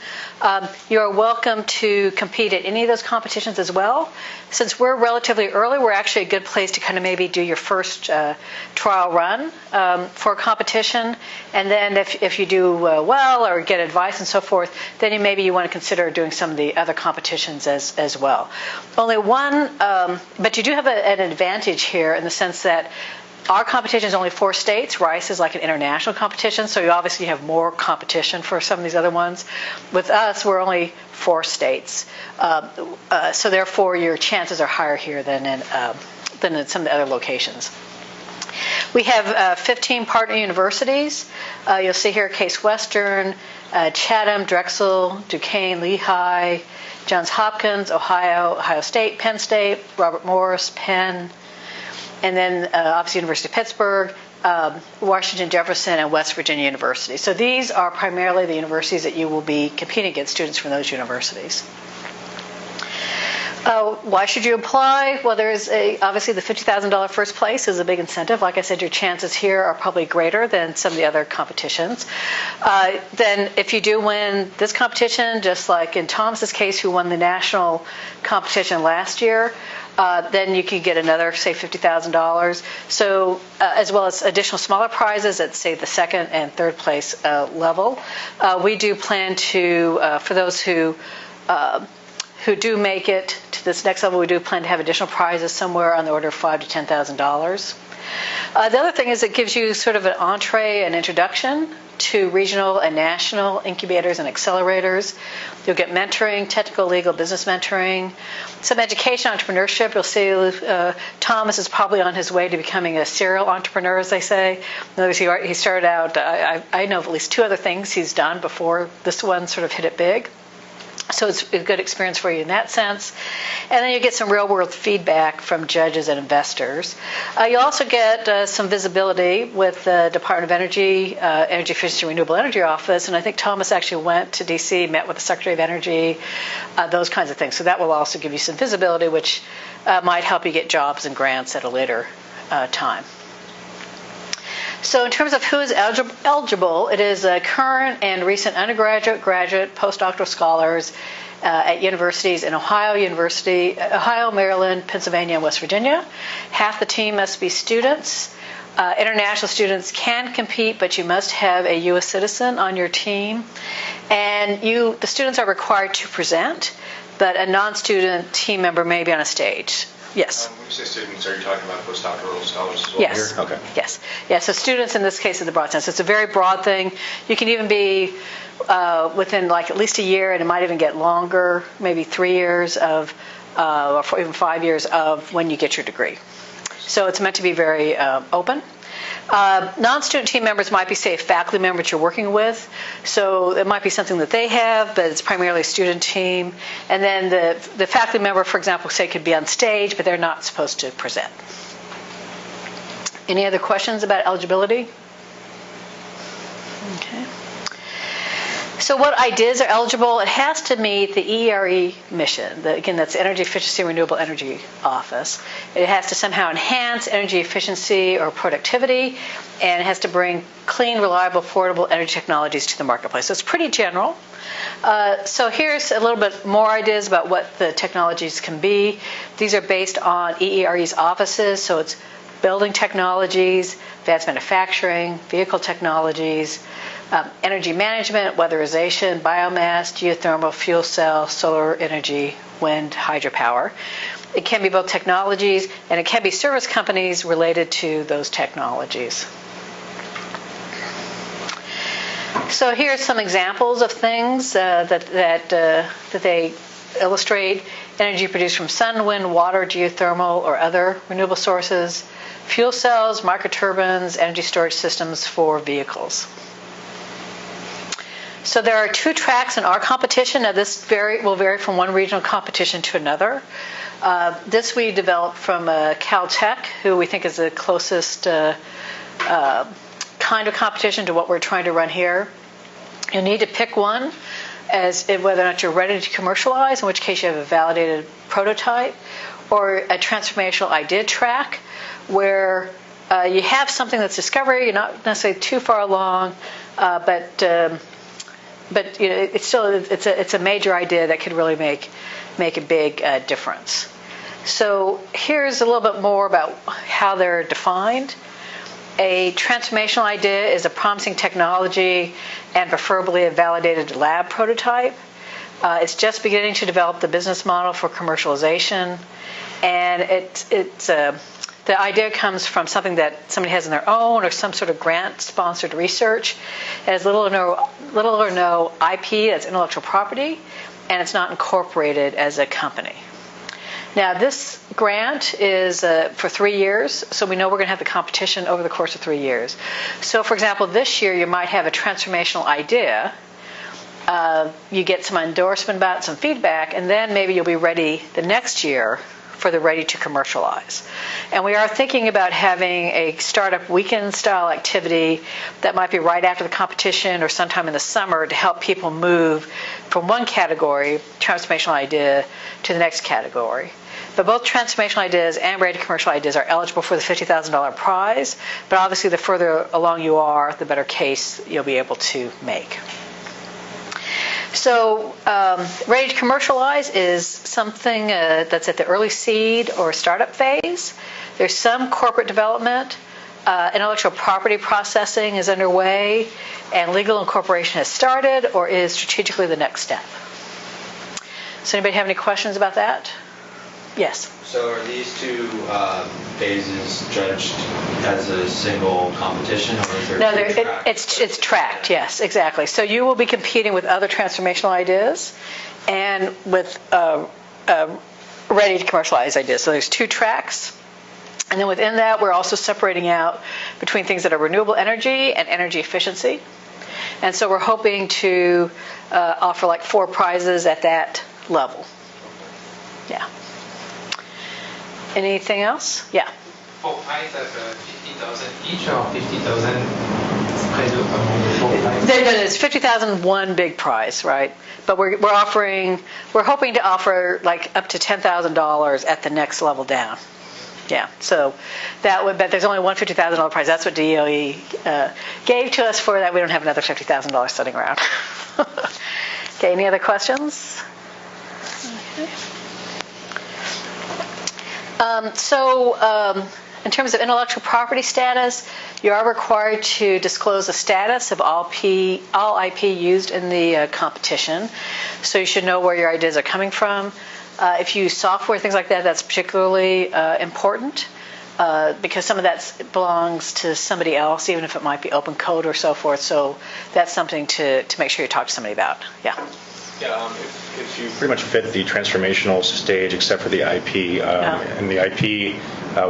You are welcome to compete at any of those competitions as well. Since we're relatively early, we're actually a good place to kind of maybe do your first trial run for a competition. And then if you do well or get advice and so forth, then maybe you want to consider doing some of the other competitions as well. Only one, but you do have an advantage here in the sense that our competition is only 4 states. Rice is like an international competition, so you obviously have more competition for some of these other ones. With us, we're only 4 states. So therefore, your chances are higher here than in some of the other locations. We have 15 partner universities. You'll see here Case Western, Chatham, Drexel, Duquesne, Lehigh, Johns Hopkins, Ohio, Ohio State, Penn State, Robert Morris, Penn. and then obviously University of Pittsburgh, Washington, Jefferson, and West Virginia University. So these are primarily the universities that you will be competing against students from those universities. Why should you apply? Well, there's obviously the $50,000 first place is a big incentive. Like I said, your chances here are probably greater than some of the other competitions. Then if you do win this competition, just like in Thomas's case, who won the national competition last year, then you can get another, say, $50,000. So as well as additional smaller prizes at, say, the second and third place level. We do plan to, for those who do make it to this next level, we do plan to have additional prizes somewhere on the order of $5,000 to $10,000. The other thing is it gives you sort of an entree and introduction to regional and national incubators and accelerators. You'll get mentoring, technical, legal, business mentoring, some education, entrepreneurship. You'll see Thomas is probably on his way to becoming a serial entrepreneur, as they say. In other words, he started out, I know of at least 2 other things he's done before this one sort of hit it big. So it's a good experience for you in that sense. And then you get some real-world feedback from judges and investors. You'll also get some visibility with the Department of Energy, Energy Efficiency and Renewable Energy Office. And I think Thomas actually went to D.C., met with the Secretary of Energy, those kinds of things. So that will also give you some visibility, which might help you get jobs and grants at a later time. So in terms of who is eligible, it is current and recent undergraduate, graduate, postdoctoral scholars at universities in Ohio, Maryland, Pennsylvania, and West Virginia. Half the team must be students. International students can compete, but you must have a U.S. citizen on your team. And the students are required to present, but a non-student team member may be on a stage. Yes. When you say students, are you talking about postdoctoral scholars as well? Yes. Here? Okay. Yes. Yeah. So students in this case in the broad sense. It's a very broad thing. You can even be within like at least a year, and it might even get longer, maybe 3 years of, or even 5 years of when you get your degree. So it's meant to be very open. Non-student team members might be, say, a faculty member that you're working with. So it might be something that they have, but it's primarily a student team. And then the faculty member, for example, say, could be on stage, but they're not supposed to present. Any other questions about eligibility? Okay. So what ideas are eligible? It has to meet the ERE mission. Again, that's Energy Efficiency and Renewable Energy Office. It has to somehow enhance energy efficiency or productivity, and it has to bring clean, reliable, affordable energy technologies to the marketplace. So it's pretty general. So here's a little bit more ideas about what the technologies can be. These are based on EERE's offices, so it's building technologies, advanced manufacturing, vehicle technologies, energy management, weatherization, biomass, geothermal, fuel cell, solar energy, wind, hydropower. It can be both technologies, and it can be service companies related to those technologies. So here's some examples of things that they illustrate. Energy produced from sun, wind, water, geothermal, or other renewable sources. Fuel cells, microturbines, energy storage systems for vehicles. So there are 2 tracks in our competition. Now this will vary from one regional competition to another. This we developed from Caltech, who we think is the closest kind of competition to what we're trying to run here. You need to pick one as whether or not you're ready to commercialize, in which case you have a validated prototype, or a transformational idea track where you have something that's discovery, you're not necessarily too far along, but you know, it's a major idea that could really make a big difference. So here's a little bit more about how they're defined. A transformational idea is a promising technology and preferably a validated lab prototype. It's just beginning to develop the business model for commercialization, and the idea comes from something that somebody has in their own or some sort of grant-sponsored research. It has little or no IP, that's intellectual property, and it's not incorporated as a company. Now, this grant is for 3 years, so we know we're going to have the competition over the course of 3 years. So, for example, this year you might have a transformational idea. You get some endorsement about it, some feedback, and then maybe you'll be ready the next year for the ready to commercialize. And we are thinking about having a startup weekend style activity that might be right after the competition or sometime in the summer to help people move from one category, transformational idea, to the next category. But both transformational ideas and ready to commercial ideas are eligible for the $50,000 prize. But obviously, the further along you are, the better case you'll be able to make. So ready to commercialize is something that's at the early seed or startup phase. There's some corporate development. Intellectual property processing is underway, and legal incorporation has started or is strategically the next step. So anybody have any questions about that? Yes. So are these two phases judged as a single competition, or is there two tracks? It's tracked, yes, exactly. So you will be competing with other transformational ideas and with ready to commercialize ideas. So there's two tracks. And then within that, we're also separating out between things that are renewable energy and energy efficiency. And so we're hoping to offer like 4 prizes at that level. Yeah. Anything else? Yeah. 4 prizes at 50,000 each, or 50,000 spread among the 4 prizes? There's 50,000 one big prize, right? But we're hoping to offer like up to $10,000 at the next level down. Yeah, so that would, but there's only one $50,000 prize. That's what DOE gave to us for that. We don't have another $50,000 sitting around. Okay, any other questions? Okay. In terms of intellectual property status, you are required to disclose the status of all IP used in the competition. So you should know where your ideas are coming from. If you use software, things like that, that's particularly important because some of that belongs to somebody else, even if it might be open code or so forth. So that's something to make sure you talk to somebody about. Yeah. Yeah, if you pretty much fit the transformational stage except for the IP, and the IP,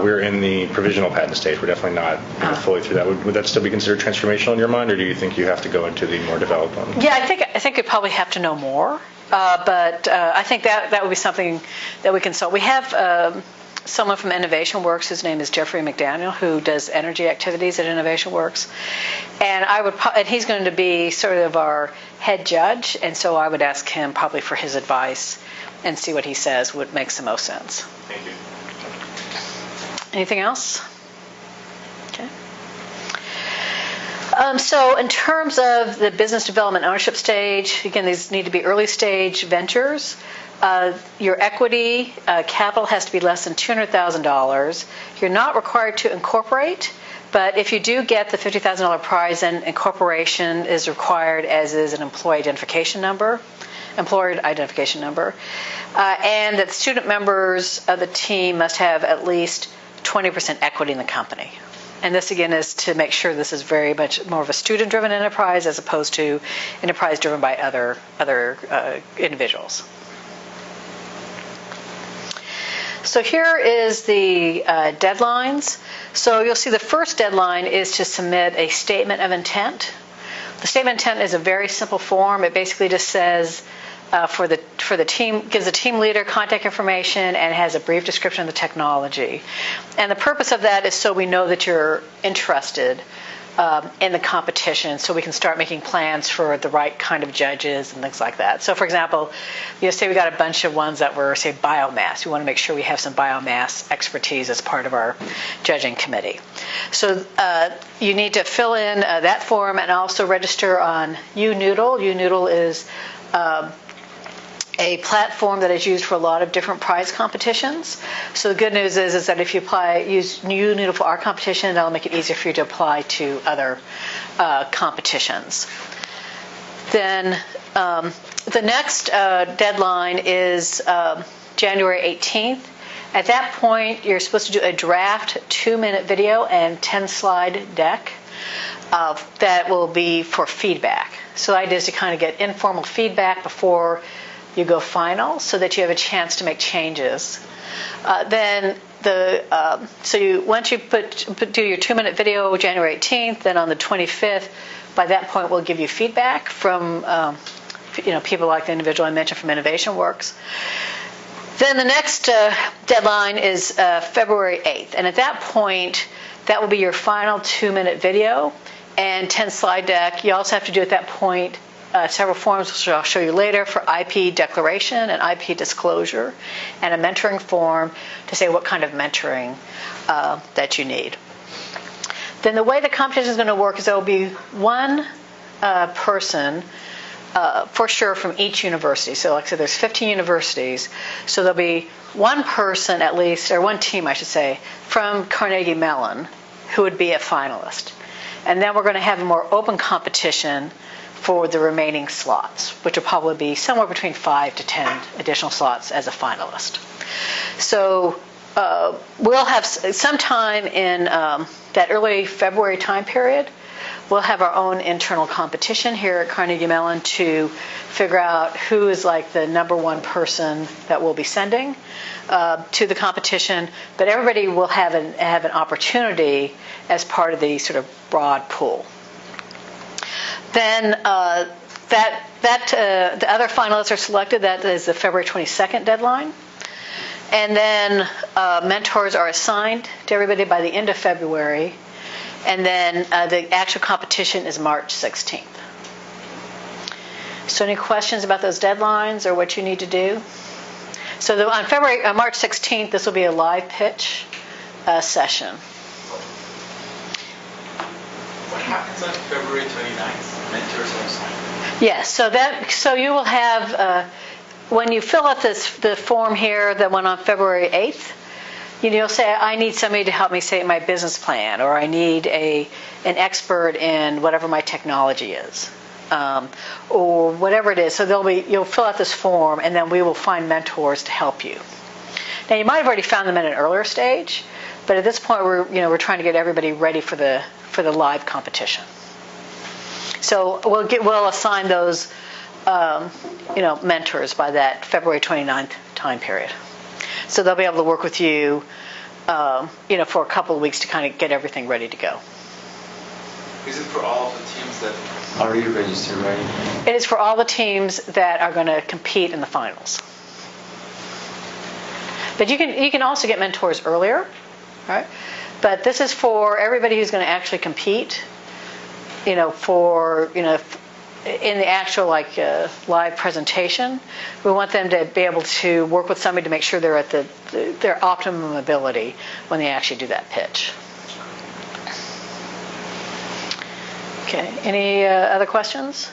we're in the provisional patent stage. We're definitely not fully through that. Would that still be considered transformational in your mind, or do you think you have to go into the more developed one? Yeah, I think you probably have to know more, but I think that would be something that we can solve. We have someone from Innovation Works, his name is Jeffrey McDaniel, who does energy activities at Innovation Works, and he's going to be sort of our head judge, and so I would ask him probably for his advice and see what he says what makes the most sense. Thank you. Anything else? Okay. So in terms of the business development ownership stage, again, these need to be early stage ventures. Your equity capital has to be less than $200,000. You're not required to incorporate, but if you do get the $50,000 prize, then incorporation is required, as is an employer identification number, and that student members of the team must have at least 20% equity in the company. And this, again, is to make sure this is very much more of a student-driven enterprise as opposed to enterprise driven by other individuals. So here is the deadlines. So you'll see the first deadline is to submit a statement of intent. The statement of intent is a very simple form. It basically just says for the team, gives the team leader contact information and has a brief description of the technology. And the purpose of that is so we know that you're interested in the competition, so we can start making plans for the right kind of judges and things like that. So, for example, say we got a bunch of ones that were, say, biomass. We want to make sure we have some biomass expertise as part of our judging committee. So you need to fill in that form and also register on UNoodle. UNoodle is a platform that is used for a lot of different prize competitions. So the good news is that if you use UNoodle for our competition, that'll make it easier for you to apply to other competitions. Then the next deadline is January 18th. At that point, you're supposed to do a draft 2-minute video and 10-slide deck that will be for feedback. So the idea is to kind of get informal feedback before you go final, so that you have a chance to make changes. Once you do your 2-minute video January 18th, then on the 25th, by that point we'll give you feedback from people like the individual I mentioned from Innovation Works. Then the next deadline is February 8th. And at that point, that will be your final 2-minute video and 10-slide deck. You also have to do at that point several forms, which I'll show you later, for IP declaration and IP disclosure, and a mentoring form to say what kind of mentoring that you need. Then the way the competition is going to work is there will be one person for sure from each university. So like I said, there's 15 universities. So there'll be one person at least, or one team I should say, from Carnegie Mellon who would be a finalist. And then we're going to have a more open competition for the remaining slots, which will probably be somewhere between 5 to 10 additional slots as a finalist. So we'll have sometime in that early February time period, we'll have our own internal competition here at Carnegie Mellon to figure out who is like the number one person that we'll be sending to the competition. But everybody will have an opportunity as part of the sort of broad pool. Then the other finalists are selected. That is the February 22nd deadline. And then mentors are assigned to everybody by the end of February. And then the actual competition is March 16th. So any questions about those deadlines or what you need to do? So on March 16th, this will be a live pitch session. What happens on February 29th? Mentors are assigned. Yes, so you will have, when you fill out the form here that went on February 8th, you'll say, I need somebody to help me say my business plan, or I need an expert in whatever my technology is, or whatever it is. So you'll fill out this form, and then we will find mentors to help you. Now, you might have already found them at an earlier stage, but at this point, we're trying to get everybody ready for the live competition. So we'll assign those mentors by that February 29th time period. So they'll be able to work with you, for a couple of weeks to kind of get everything ready to go. Is it for all of the teams that How are you registered, right? It is for all the teams that are going to compete in the finals. But you can also get mentors earlier, right? But this is for everybody who's going to actually compete. In the actual live presentation, we want them to be able to work with somebody to make sure they're at their optimum ability when they actually do that pitch. Okay. Any other questions?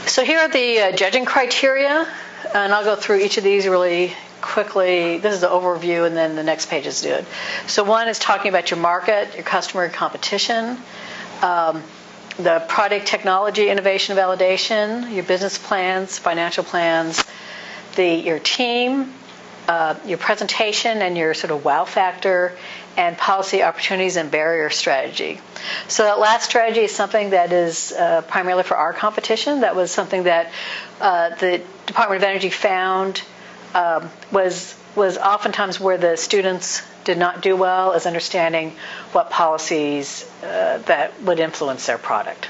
So here are the judging criteria, and I'll go through each of these really quickly. This is the overview, and then the next page is good. So one is talking about your market, your customer, competition, the product, technology, innovation, validation, your business plans, financial plans, your team, your presentation, and your sort of wow factor, and policy opportunities and barrier strategy. So that last strategy is something that is primarily for our competition. That was something that the Department of Energy found was oftentimes where the students did not do well, is understanding what policies that would influence their product.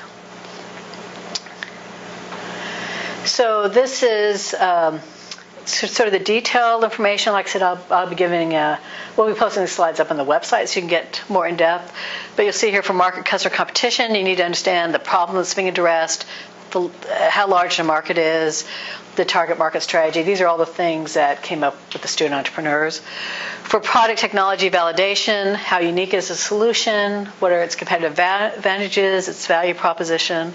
So this is sort of the detailed information. Like I said, I'll be giving, we'll be posting the slides up on the website so you can get more in depth. But you'll see here for market, customer, competition, you need to understand the problem that's being addressed, how large the market is, the target market strategy. These are all the things that came up with the student entrepreneurs. For product, technology, validation, how unique is the solution? What are its competitive advantages, its value proposition?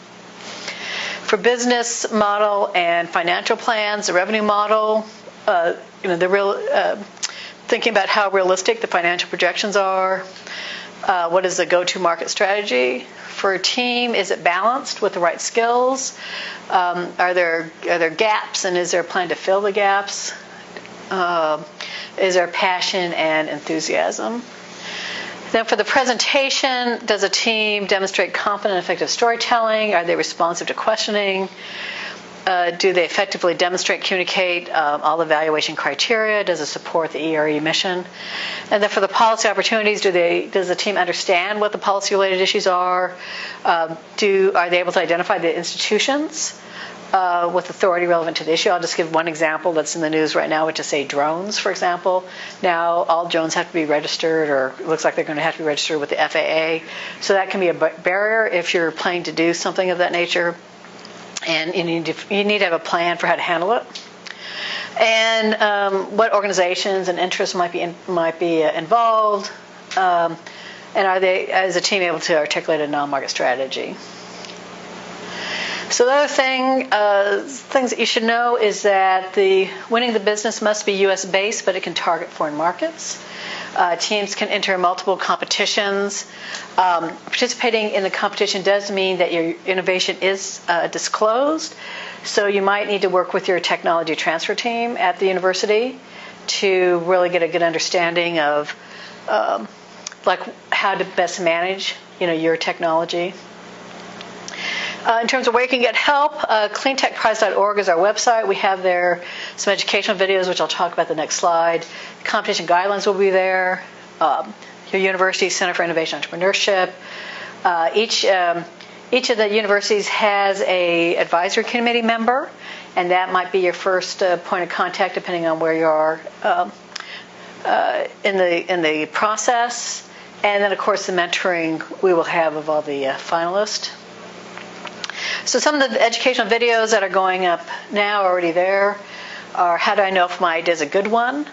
For business model and financial plans, the revenue model, thinking about how realistic the financial projections are. What is the go-to market strategy? For a team, is it balanced with the right skills? Are there gaps, and is there a plan to fill the gaps? Is there passion and enthusiasm? Then for the presentation, does a team demonstrate competent and effective storytelling? Are they responsive to questioning? Do they effectively demonstrate, communicate all the evaluation criteria? Does it support the ERE mission? And then for the policy opportunities, does the team understand what the policy-related issues are? Are they able to identify the institutions with authority relevant to the issue. I'll just give one example that's in the news right now, which is, say, drones, for example. Now, all drones have to be registered, or it looks like they're going to have to be registered with the FAA. So that can be a barrier if you're planning to do something of that nature. And you need to have a plan for how to handle it. And what organizations and interests might be involved. And are they, as a team, able to articulate a non-market strategy? So the other things that you should know is that winning the business must be U.S.-based, but it can target foreign markets. Teams can enter multiple competitions. Participating in the competition does mean that your innovation is disclosed. So you might need to work with your technology transfer team at the university to really get a good understanding of like how to best manage, your technology. In terms of where you can get help, cleantechprize.org is our website. We have there some educational videos, which I'll talk about the next slide. Competition guidelines will be there. Your university Center for Innovation Entrepreneurship. Each of the universities has a advisory committee member, and that might be your first point of contact, depending on where you are in the process. And then, of course, the mentoring we will have of all the finalists. So some of the educational videos that are going up now are already there are how do I know if my idea is a good one,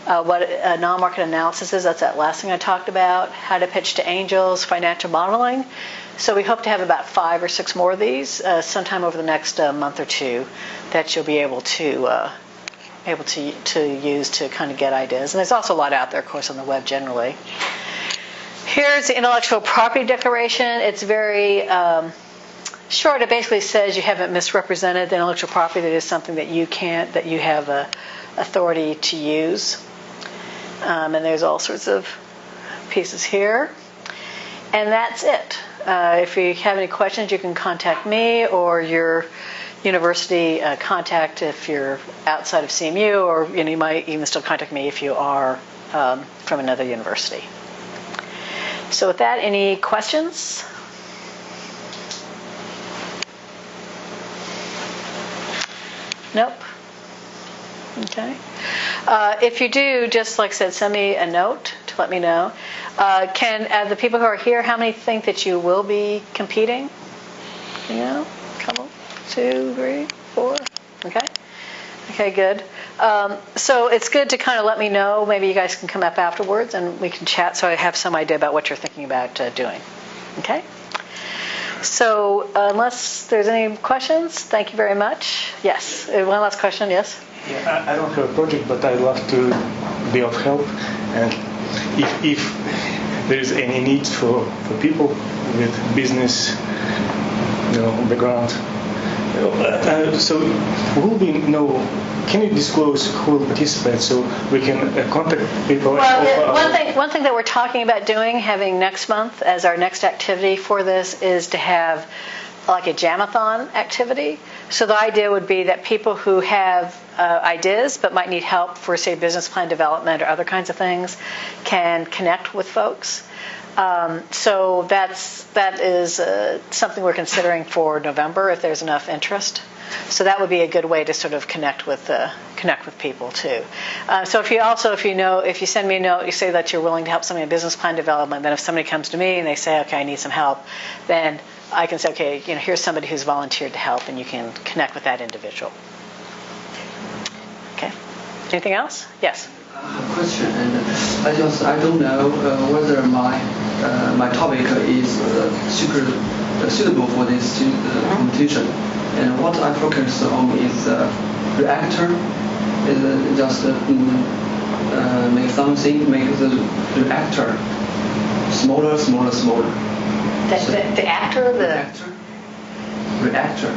what a non-market analysis is, that's that last thing I talked about, how to pitch to angels, financial modeling. So we hope to have about 5 or 6 more of these sometime over the next month or two that you'll be able to use to kind of get ideas. And there's also a lot out there, of course, on the web generally. Here's the Intellectual Property Declaration. It's very short. It basically says you haven't misrepresented the intellectual property. That is something that you have authority to use. And there's all sorts of pieces here. And that's it. If you have any questions, you can contact me or your university contact if you're outside of CMU, or you might even still contact me if you are from another university. So with that, any questions? Nope. Okay. If you do, just like I said, send me a note to let me know. Can the people who are here, how many think that you will be competing? A couple, 2, 3, 4. Okay. Okay, good. So it's good to kind of let me know. Maybe you guys can come up afterwards and we can chat so I have some idea about what you're thinking about doing. Okay? So unless there's any questions, thank you very much. Yes. One last question, yes? Yeah, I don't have a project, but I'd love to be of help. And if there is any need for people with business background, so will we know? Can you disclose who will participate so we can contact people? Well, one thing that we're talking about doing, having next month as our next activity for this, is to have like a Jamathon activity. So the idea would be that people who have ideas but might need help for, say, business plan development or other kinds of things can connect with folks. So that is something we're considering for November if there's enough interest. So that would be a good way to sort of connect with people too. So if you send me a note, you say that you're willing to help somebody in business plan development. Then if somebody comes to me and they say, okay, I need some help, then I can say, okay, here's somebody who's volunteered to help, and you can connect with that individual. Okay. Anything else? Yes. I have a question, and I don't know whether my topic is suitable for this competition. And what I focus on is reactor. Is just make the reactor smaller. The actor, Reactor.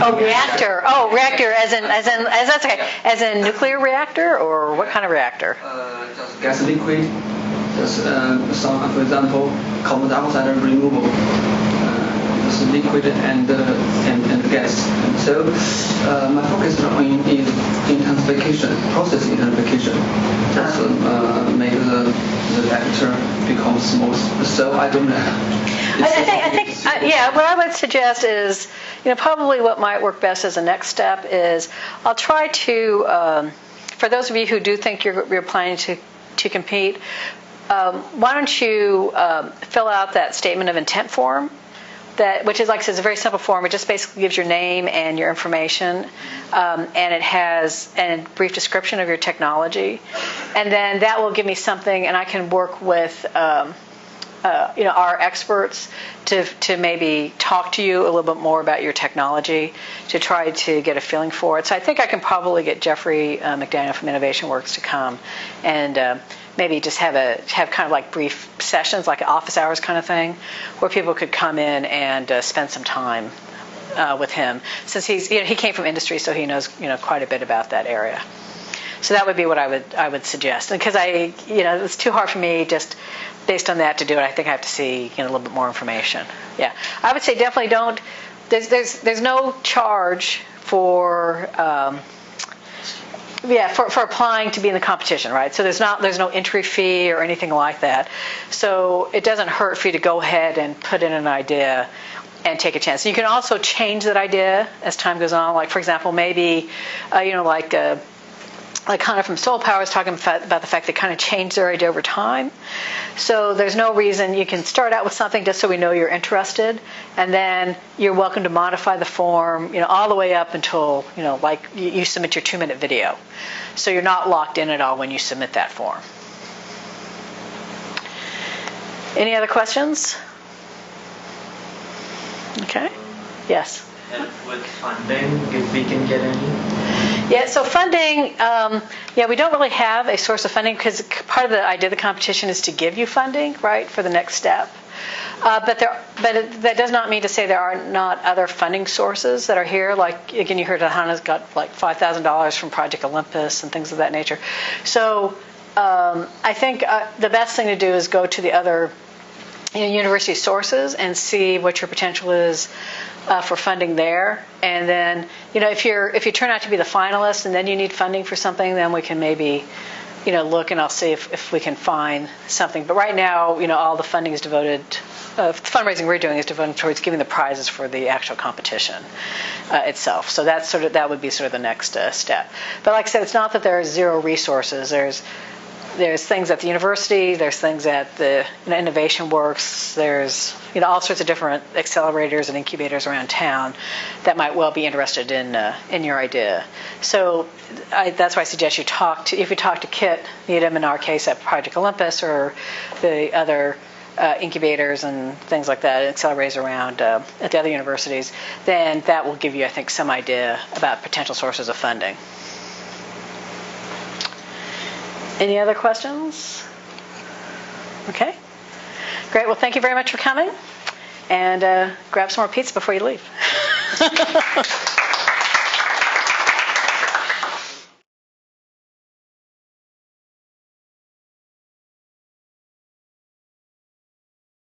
Oh, reactor. Oh, reactor, as that's okay. As in nuclear reactor, or what kind of reactor? Just gas liquid. Just some, for example, carbon dioxide removal. Just liquid and gas. So my focus is intensification, process intensification. Just make the reactor become small. So I don't know. I think what I would suggest is, probably what might work best as a next step is I'll try to, for those of you who do think you're planning to compete, why don't you fill out that statement of intent form, which is, like I said, it's a very simple form. It just basically gives your name and your information, and it has a brief description of your technology. And then that will give me something, and I can work with our experts to maybe talk to you a little bit more about your technology to try to get a feeling for it. So I think I can probably get Jeffrey McDaniel from Innovation Works to come and maybe just have kind of like brief sessions, like office hours kind of thing, where people could come in and spend some time with him, since he came from industry, so he knows quite a bit about that area. So that would be what I would suggest, because it's too hard for me just based on that to do it. I think I have to see a little bit more information. Yeah, I would say definitely don't. There's no charge for. For applying to be in the competition, right? So there's no entry fee or anything like that. So it doesn't hurt for you to go ahead and put in an idea and take a chance. You can also change that idea as time goes on. Like, for example, maybe like Hahna from SolePower is talking about the fact they kind of change their idea over time. So there's no reason. You can start out with something just so we know you're interested, and then you're welcome to modify the form, all the way up until, like you submit your 2-minute video. So you're not locked in at all when you submit that form. Any other questions? Okay. Yes. And with funding, if we can get any? Yeah, so funding, we don't really have a source of funding, because part of the idea of the competition is to give you funding, right, for the next step. But that does not mean to say there are not other funding sources that are here. Like, again, you heard that Hahna's got like $5,000 from Project Olympus and things of that nature. So I think the best thing to do is go to the other university sources and see what your potential is for funding there. And then, if you turn out to be the finalist and then you need funding for something, then we can maybe, look, and I'll see if we can find something. But right now, all the funding is devoted, the fundraising we're doing is devoted towards giving the prizes for the actual competition itself. So that would be sort of the next step. But like I said, it's not that there are zero resources. There's things at the university, there's things at the Innovation Works, there's all sorts of different accelerators and incubators around town that might well be interested in your idea. So that's why I suggest if you talk to Kit Needham, in our case at Project Olympus, or the other incubators and things like that, accelerators around at the other universities, then that will give you, I think, some idea about potential sources of funding. Any other questions? Okay. Great. Well, thank you very much for coming. And grab some more pizza before you leave.